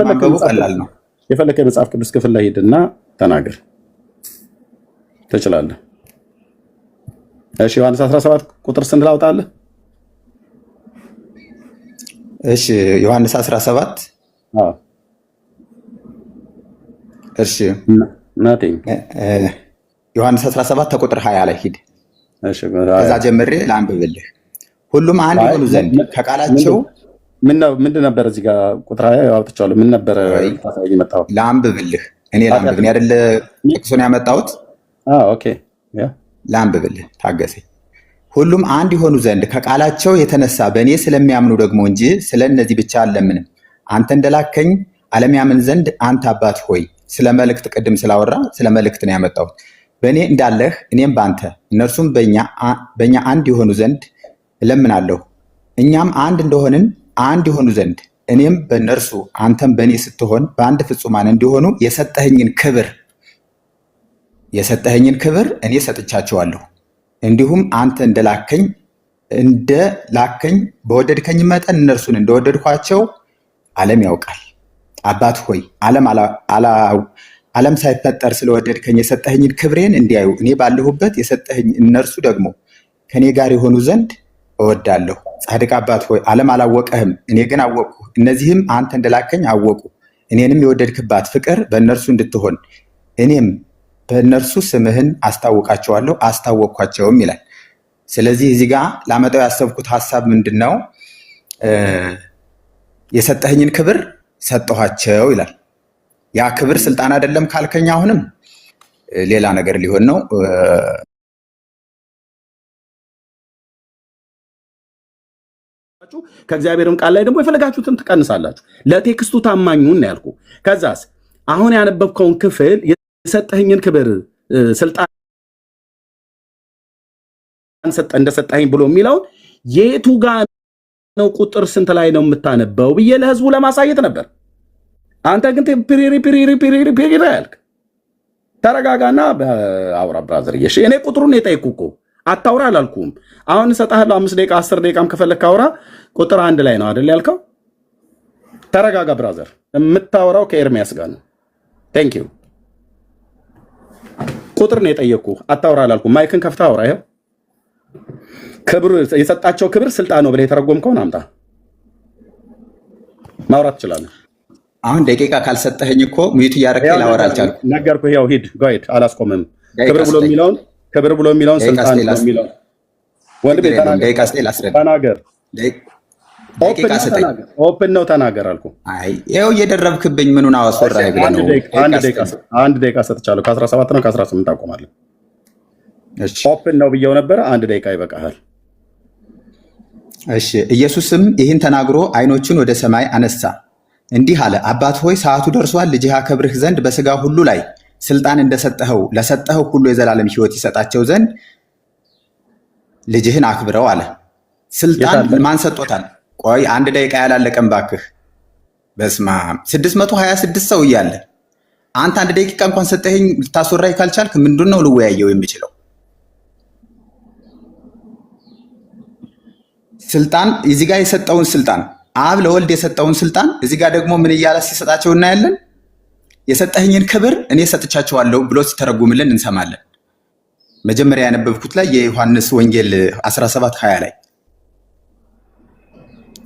ማንበቡ ቀላል ነው። የፈለከ የመጽሐፍ ቅዱስ ክፍል ላይ ሂድና ተናገር ትችላለህ። እሺ ዮሐንስ 17 ቁጥር ስንት ላውጣለህ? እሺ ዮሐንስ 17 እሺ ዮሐንስ 17 ከቁጥር 20 ላይ ሂድ። ከዛ ጀምሬ ላንብብልህ። ሁሉም አንድ ይሆኑ ዘንድ ከቃላቸው ምንድን ነበር? እዚህ ጋር ቁጥር 20 አውጥቻለሁ። ምን ነበር ታሳይ መጣው? ላንብብልህ። እኔ ላንብብ። እኔ አይደለ ጥቅሱን ያመጣሁት? ኦኬ ላንብብልህ፣ ታገሰኝ። ሁሉም አንድ ይሆኑ ዘንድ ከቃላቸው የተነሳ በእኔ ስለሚያምኑ ደግሞ እንጂ ስለ እነዚህ ብቻ አልለምንም። አንተ እንደላከኝ ዓለም ያምን ዘንድ አንተ አባት ሆይ። ስለ መልእክት ቅድም ስላወራ ስለ መልእክት ነው ያመጣሁት። በእኔ እንዳለህ እኔም በአንተ እነርሱም በእኛ አንድ የሆኑ ዘንድ እለምናለሁ። እኛም አንድ እንደሆንን አንድ የሆኑ ዘንድ እኔም በእነርሱ አንተም በእኔ ስትሆን በአንድ ፍጹማን እንዲሆኑ የሰጠኸኝን ክብር እኔ ሰጥቻቸዋለሁ። እንዲሁም አንተ እንደላከኝ በወደድከኝ መጠን እነርሱን እንደወደድኳቸው ዓለም ያውቃል። አባት ሆይ ዓለም ሳይፈጠር ስለወደድከኝ የሰጠኸኝን ክብሬን እንዲያዩ እኔ ባለሁበት የሰጠኸኝ እነርሱ ደግሞ ከእኔ ጋር የሆኑ ዘንድ እወዳለሁ። ጻድቅ አባት ሆይ ዓለም አላወቀህም፣ እኔ ግን አወቅሁ። እነዚህም አንተ እንደላከኝ አወቁ፣ እኔንም የወደድክባት ፍቅር በእነርሱ እንድትሆን እኔም በእነርሱ ስምህን አስታውቃቸዋለሁ፣ አስታወቅኳቸውም ይላል። ስለዚህ እዚህ ጋር ላመጣው ያሰብኩት ሀሳብ ምንድን ነው? የሰጠኸኝን ክብር ሰጠኋቸው ይላል። ያ ክብር ስልጣን አይደለም ካልከኝ አሁንም ሌላ ነገር ሊሆን ነው። ከእግዚአብሔርም ቃል ላይ ደግሞ የፈለጋችሁትን ትቀንሳላችሁ። ለቴክስቱ ታማኙን ነው ያልኩ። ከዛስ አሁን ያነበብከውን ክፍል የሰጠኸኝን ክብር ስልጣን እንደሰጠኸኝ ብሎ የሚለውን የቱ ጋር ነው? ቁጥር ስንት ላይ ነው የምታነበው ብዬ ለህዝቡ ለማሳየት ነበር። አንተ ግን ፒሪ ያልክ። ተረጋጋና አውራ ብራዘር። እኔ ቁጥሩን የጠየኩ እኮ አታውራ አላልኩም። አሁን እሰጥሃለሁ 5 ደቂቃ 10 ደቂቃም ከፈለክ አውራ። ቁጥር 1 ላይ ነው አይደል ያልከው? ተረጋጋ ብራዘር። የምታወራው ከኤርሚያስ ጋር ነው። ቴንክ ዩ። ቁጥር ነው የጠየኩ፣ አታውራ አላልኩም። ማይክን ከፍታ አውራ። ይሄው ክብር የሰጣቸው ክብር ስልጣን ነው ብለህ የተረጎምከውን አምጣ፣ ማውራት ትችላለህ። አሁን ደቂቃ ካልሰጠኸኝ እኮ ሚዩት እያደረግህ ላወራ አልቻልኩም። ነገርኩህ። ያው ሂድ ጋይድ አላስቆምም። ክብር ብሎ የሚለውን ስልጣን ነው የሚለውን ወንድ ቤት ተናገር። ኦፕን ነው ተናገር አልኩ። አይ ይኸው እየደረብክብኝ ምኑን አወራህ ብለህ ነው። አንድ ደቂቃ ሰጥቻለሁ። ከ17 ነው ከ18 አቆማለሁ። ኦፕን ነው ብየው ነበረ። 1 ደቂቃ ይበቃሃል። እሺ። ኢየሱስም ይህን ተናግሮ ዓይኖቹን ወደ ሰማይ አነሳ፣ እንዲህ አለ፣ አባት ሆይ ሰዓቱ ደርሷል። ልጅህ አከብርህ ዘንድ በስጋ ሁሉ ላይ ስልጣን እንደሰጠኸው ለሰጠኸው ሁሉ የዘላለም ሕይወት ይሰጣቸው ዘንድ ልጅህን አክብረው አለ። ስልጣን ማን ሰጥቶታል? ቆይ 1 ደቂቃ ያላለቀም ባክህ። በስመ አብ 626 ሰው እያለ አንተ 1 ደቂቃ እንኳን ሰጠኸኝ። ልታስወራኝ ካልቻልክ ምንድን ነው ልወያየው የምችለው? ስልጣን እዚህ ጋር የሰጠውን ስልጣን አብ ለወልድ የሰጠውን ስልጣን እዚህ ጋር ደግሞ ምን እያለ ሲሰጣቸው እናያለን። የሰጠኸኝን ክብር እኔ ሰጥቻቸዋለሁ ብሎ ሲተረጉምልን እንሰማለን። መጀመሪያ ያነበብኩት ላይ የዮሐንስ ወንጌል 17:20 ላይ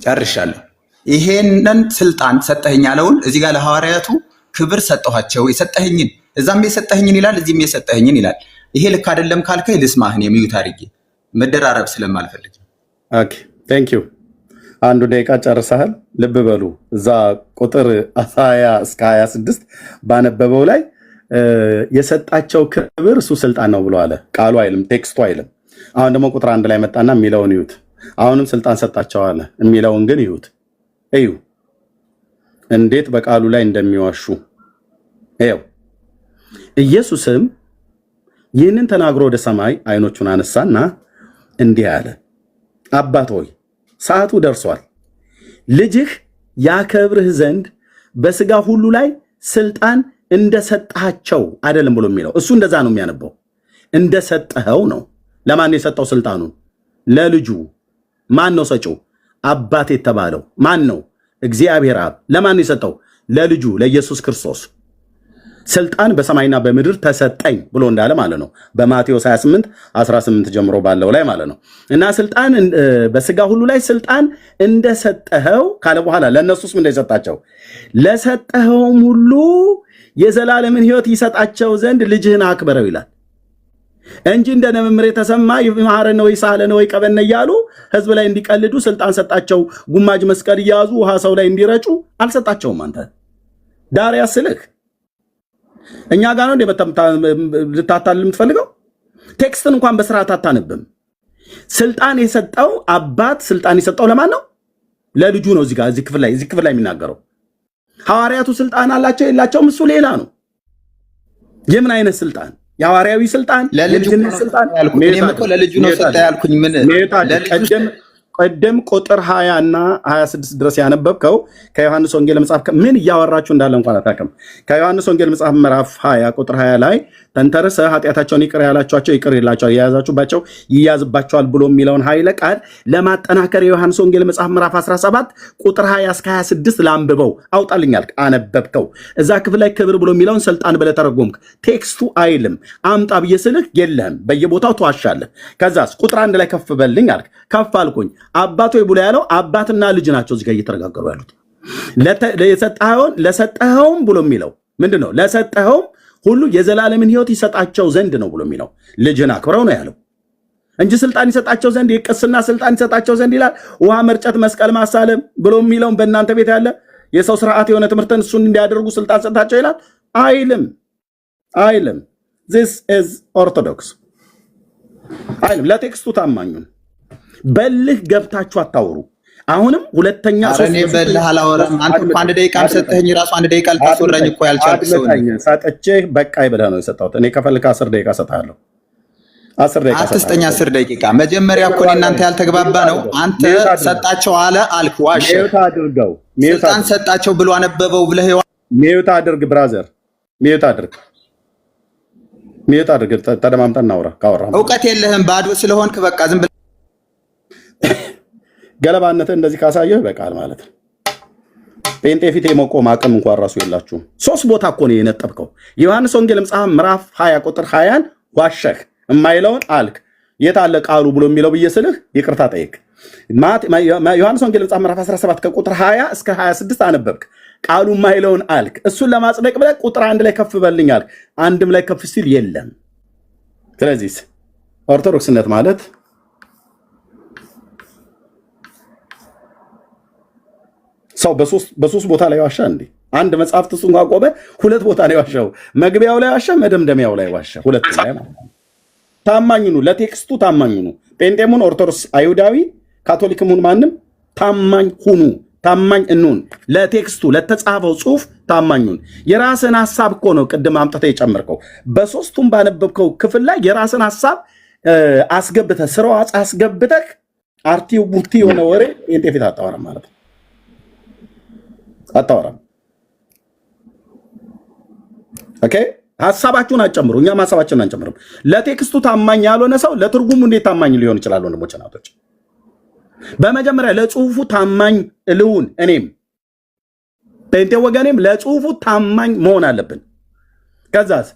ጨርሻለሁ። ይሄንን ስልጣን ሰጠኸኝ ያለውን እዚህ ጋር ለሐዋርያቱ ክብር ሰጠኋቸው። የሰጠኸኝን እዛም የሰጠኸኝን ይላል፣ እዚህም የሰጠኸኝን ይላል። ይሄ ልክ አይደለም ካልከኝ ልስማህን የሚዩት አድርጌ መደራረብ ስለማልፈልግ። ኦኬ ቴንክ ዩ። 1 ደቂቃ ጨርሰሃል። ልብ በሉ እዛ ቁጥር 20 እስከ 26 ባነበበው ላይ የሰጣቸው ክብር እሱ ስልጣን ነው ብሎ አለ። ቃሉ አይልም፣ ቴክስቱ አይልም። አሁን ደግሞ ቁጥር 1 ላይ መጣና የሚለውን ይዩት። አሁንም ስልጣን ሰጣቸው አለ። የሚለውን ግን ይዩት። እዩ እንዴት በቃሉ ላይ እንደሚዋሹ። ይኸው ኢየሱስም ይህንን ተናግሮ ወደ ሰማይ አይኖቹን አነሳና እንዲህ አለ፣ አባት ሆይ ሰዓቱ ደርሷል። ልጅህ ያከብርህ ዘንድ በስጋ ሁሉ ላይ ስልጣን እንደሰጣቸው አይደለም ብሎ የሚለው እሱ እንደዛ ነው የሚያነበው። እንደሰጠኸው ነው። ለማን የሰጠው ስልጣኑን? ለልጁ። ማን ነው ሰጪው? አባት የተባለው ማን ነው? እግዚአብሔር አብ። ለማን የሰጠው? ለልጁ ለኢየሱስ ክርስቶስ። ስልጣን በሰማይና በምድር ተሰጠኝ ብሎ እንዳለ ማለት ነው። በማቴዎስ 28:18 ጀምሮ ባለው ላይ ማለት ነው። እና ስልጣን በስጋ ሁሉ ላይ ስልጣን እንደሰጠኸው ካለ በኋላ ለእነሱስ ምን እንደሰጣቸው? ለሰጠኸውም ሁሉ የዘላለምን ሕይወት ይሰጣቸው ዘንድ ልጅህን አክብረው ይላል እንጂ እንደ ነመምር የተሰማ ይማረነ ወይ ሳለነ ወይ ቀበነ እያሉ ህዝብ ላይ እንዲቀልዱ ስልጣን ሰጣቸው። ጉማጅ መስቀል እያያዙ ውሃ ሰው ላይ እንዲረጩ አልሰጣቸውም። አንተ ዳርያ ስልክ እኛ ጋር ነው ልታታልል የምትፈልገው? ቴክስትን እንኳን በስርዓት አታነብም። ስልጣን የሰጠው አባት ስልጣን የሰጠው ለማን ነው? ለልጁ ነው። እዚህ ክፍል ላይ የሚናገረው ሐዋርያቱ ስልጣን አላቸው የላቸውም? እሱ ሌላ ነው። የምን አይነት ስልጣን? የሐዋርያዊ ስልጣን፣ የልጅነት ስልጣን። ለልጁ ነው ሰጠ ያልኩኝ። ምን ቀደም ቁጥር 20 እና 26 ድረስ ያነበብከው ከዮሐንስ ወንጌል መጽሐፍ ምን እያወራችሁ እንዳለ እንኳን አታውቅም። ከዮሐንስ ወንጌል መጽሐፍ ምዕራፍ 20 ቁጥር 20 ላይ ተንተርሰ ኃጢአታቸውን ይቅር ያላችኋቸው ይቅር ይላቸዋል፣ የያዛችሁባቸው ይያዝባቸዋል ብሎ የሚለውን ኃይለ ቃል ለማጠናከር የዮሐንስ ወንጌል መጽሐፍ ምዕራፍ 17 ቁጥር 20 እስከ 26 ላንብበው። አውጣልኛል። አነበብከው። እዛ ክፍል ላይ ክብር ብሎ የሚለውን ስልጣን ብለህ ተረጎምክ። ቴክስቱ አይልም። አምጣ ብዬ ስልክ የለህም፣ በየቦታው ተዋሻለህ። ከዛስ ቁጥር 1 ላይ ከፍ በልኝ አልክ። ከፍ አልኩኝ። አባቶ ብሎ ያለው አባትና ልጅ ናቸው እዚህ ጋር እየተነጋገሩ ያሉት። ለሰጠኸውም ብሎ የሚለው ምንድነው? ለሰጠኸውም ሁሉ የዘላለምን ሕይወት ይሰጣቸው ዘንድ ነው ብሎ የሚለው። ልጅን አክብረው ነው ያለው እንጂ ስልጣን ይሰጣቸው ዘንድ የቅስና ስልጣን ይሰጣቸው ዘንድ ይላል። ውሃ መርጨት፣ መስቀል ማሳለም ብሎ የሚለውን በእናንተ ቤት ያለ የሰው ስርዓት የሆነ ትምህርትን እሱን እንዲያደርጉ ስልጣን ሰጣቸው ይላል አይልም። this is orthodox አይልም። ለቴክስቱ ታማኙን በልህ ገብታችሁ አታወሩ። አሁንም ሁለተኛ እኔ በልህ አላወራም። አንተ እኮ 1 ደቂቃ ሰጠኸኝ። ራሱ 1 ደቂቃ ልታስወራኝ እኮ ያልቻልክ ሰው ነኝ። ሰጠቼህ በቃ ይበላ ነው የሰጠሁት። እኔ ከፈልክ 10 ደቂቃ ሰጣለሁ። 10 ደቂቃ አትስጠኝ። 10 ደቂቃ መጀመሪያ እኮ እናንተ ያልተግባባ ነው። አንተ ሰጣቸው አልክ፣ ዋሽ። ስልጣን ሰጣቸው ብሎ አነበበው ብለህ ሚዩት አድርግ ብራዘር፣ ሚዩት አድርግ። ተደማምጠን እናውራ። ካወራ እውቀት የለህም፣ ባዶ ስለሆንክ በቃ ዝም ብለህ ገለባነትህ እንደዚህ ካሳየህ ይበቃል ማለት ነው። ጴንጤ ፊት የመቆም አቅም እንኳን ራሱ የላችሁም። 3 ቦታ እኮ ነው የነጠብከው። የዮሐንስ ወንጌል መጽሐፍ ምዕራፍ 20 ቁጥር 20 ዋሸህ የማይለውን አልክ። የት አለ ቃሉ ብሎ የሚለው ብዬ ስልህ ይቅርታ ጠይቅ። ዮሐንስ ወንጌል መጽሐፍ ምዕራፍ 17 ከቁጥር 20 እስከ 26 አነበብክ። ቃሉ የማይለውን አልክ። እሱን ለማጽደቅ ብለህ ቁጥር 1 ላይ ከፍ በልኝ አልክ። አንድም ላይ ከፍ ሲል የለም። ስለዚህ ኦርቶዶክስነት ማለት ሰው በሶስት ቦታ ላይ ዋሻ እንዴ? አንድ መጽሐፍ እሱን ካቆመ 2 ቦታ ላይ ዋሻው፣ መግቢያው ላይ ዋሻ፣ መደምደሚያው ላይ ዋሻ። 2 ላይ ማለት ታማኝ ሁኑ፣ ለቴክስቱ ታማኝ ሁኑ። ጴንጤሙን፣ ኦርቶዶክስ፣ አይሁዳዊ፣ ካቶሊክም ሁኑ፣ ማንም ታማኝ ሁኑ፣ ታማኝ እንሁን። ለቴክስቱ ለተጻፈው ጽሑፍ ታማኝ ሁን። የራስን ሐሳብ እኮ ነው ቅድም አምጥተህ የጨመርከው። በሶስቱም ባነበብከው ክፍል ላይ የራስን ሐሳብ አስገብተህ ስራው አስገብተህ አርቲው ቡርቲ የሆነ ወሬ ጴንጤ ፊት አታወራም ማለት ነው። አታወራም። ኦኬ፣ ሐሳባችሁን አጨምሩ። እኛም ሐሳባችንን አንጨምርም። ለቴክስቱ ታማኝ ያልሆነ ሰው ለትርጉሙ እንዴት ታማኝ ሊሆን ይችላል? ወንድሞች እናቶች፣ በመጀመሪያ ለጽሁፉ ታማኝ ልሁን። እኔም ጴንጤ ወገኔም ለጽሁፉ ታማኝ መሆን አለብን። ከዛስ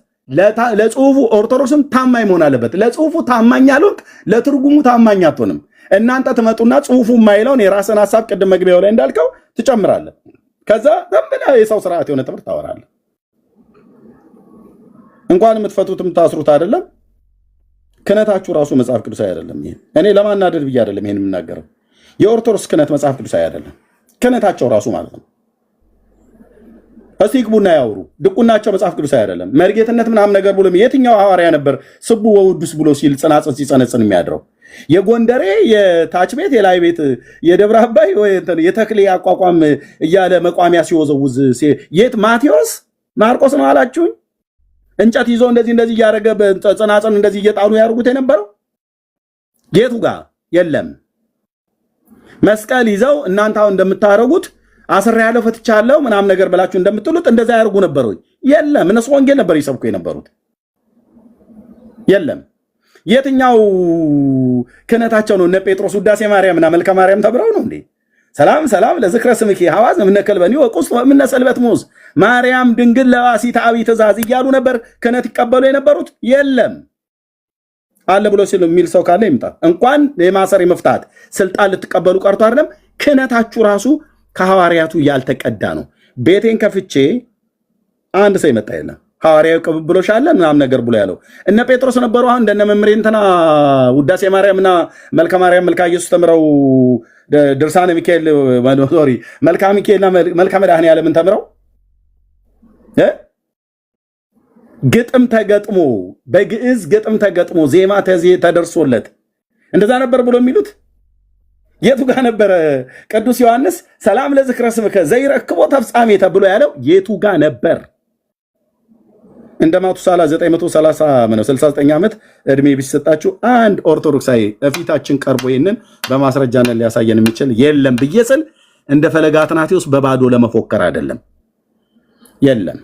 ለጽሁፉ ኦርቶዶክስም ታማኝ መሆን አለበት። ለጽሁፉ ታማኝ ያልሆንክ ለትርጉሙ ታማኝ አትሆንም። እናንተ ትመጡና ጽሁፉ የማይለውን የራስን ሐሳብ ቅድም መግቢያው ላይ እንዳልከው ትጨምራለህ። ከዛ ደምብላ የሰው ስርዓት የሆነ ትምህርት ታወራለህ። እንኳን የምትፈቱት የምታስሩት አይደለም። ክህነታችሁ ራሱ መጽሐፍ ቅዱሳዊ አይደለም። ይሄ እኔ ለማናደድ ብዬ አይደለም ይሄን የምናገረው። የኦርቶዶክስ ክህነት መጽሐፍ ቅዱሳዊ አይደለም። ክህነታቸው ራሱ ማለት ነው። እስቲ ይግቡና ያውሩ። ድቁናቸው መጽሐፍ ቅዱሳዊ አይደለም። መርጌትነት ምናምን ነገር ብሎ የትኛው ሐዋርያ ነበር ስቡ ወውዱስ ብሎ ሲል ጽናጽን ሲጸነጽን የሚያድረው? የጎንደሬ የታች ቤት የላይ ቤት የደብረ አባይ የተክሌ አቋቋም እያለ መቋሚያ ሲወዘውዝ የት ማቴዎስ ማርቆስ ነው አላችሁኝ? እንጨት ይዞ እንደዚህ እያደረገ በጽናጽን እንደዚህ እየጣሉ ያርጉት የነበረው የቱ ጋር የለም። መስቀል ይዘው እናንተ አሁን እንደምታረጉት አስር ያለው ፈትቻለሁ ምናምን ነገር ብላችሁ እንደምትሉት እንደዛ ያርጉ ነበር ወይ? የለም። እነሱ ወንጌል ነበር ይሰብኩ የነበሩት። የለም። የትኛው ክህነታቸው ነው? እነ ጴጥሮስ ውዳሴ ማርያምና መልከ ማርያም ተብረው ነው እንዴ? ሰላም ሰላም ለዝክረ ስምኪ ሐዋዝ እምነ ከልበኒ ወቁስ እምነ ሰልበት ሙዝ ማርያም ድንግል ለዋሲተ አብይ ትእዛዝ እያሉ ነበር ክህነት ይቀበሉ የነበሩት። የለም አለ ብሎ ሲል የሚል ሰው ካለ ይምጣ። እንኳን የማሰር የመፍታት ስልጣን ልትቀበሉ ቀርቶ አይደለም ክህነታችሁ ራሱ ከሐዋርያቱ ያልተቀዳ ነው። ቤቴን ከፍቼ አንድ ሰው ይመጣ የለም ሐዋርያው ቅብብሎሽ አለ ምናምን ነገር ብሎ ያለው እነ ጴጥሮስ ነበሩ። አሁን እንደነ መምሬ እንትና ውዳሴ ማርያምና መልከ ማርያም መልካ ኢየሱስ ተምረው ድርሳነ ሚካኤል ሶሪ መልካ ሚካኤልና መልካ መድኃኔዓለምን ተምረው ግጥም ተገጥሞ በግዕዝ ግጥም ተገጥሞ ዜማ ተደርሶለት እንደዛ ነበር ብሎ የሚሉት የቱ ጋር ነበረ? ቅዱስ ዮሐንስ ሰላም ለዝክረ ስምከ ዘይረክቦ ተፍጻሜ ተብሎ ያለው የቱ ጋር ነበር? እንደ ማቱሳላ 969 ዓመት እድሜ ቢሰጣችሁ አንድ ኦርቶዶክሳዊ እፊታችን ቀርቦ ይሄንን በማስረጃነት ሊያሳየን የሚችል የለም ብዬ ስል እንደ ፈለገ አትናቴዎስ በባዶ ለመፎከር አይደለም። የለም።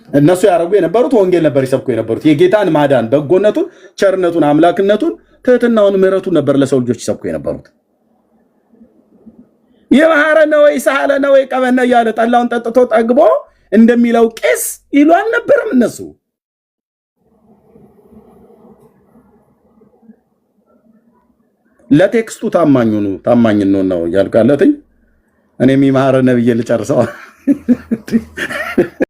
እነሱ ያረጉ የነበሩት ወንጌል ነበር ይሰብኩ የነበሩት የጌታን ማዳን፣ በጎነቱን፣ ቸርነቱን፣ አምላክነቱን፣ ትህትናውን፣ ምሕረቱን ነበር ለሰው ልጆች ይሰብኩ የነበሩት። የማረነ ወይ ሳለነ ወይ ቀበነ ያለ ጠላውን ጠጥቶ ጠግቦ እንደሚለው ቄስ ይሉ አልነበረም። እነሱ ለቴክስቱ ታማኝ ነው ያልኩ ያለትኝ እኔም ይማረ ነብዬ ልጨርሰው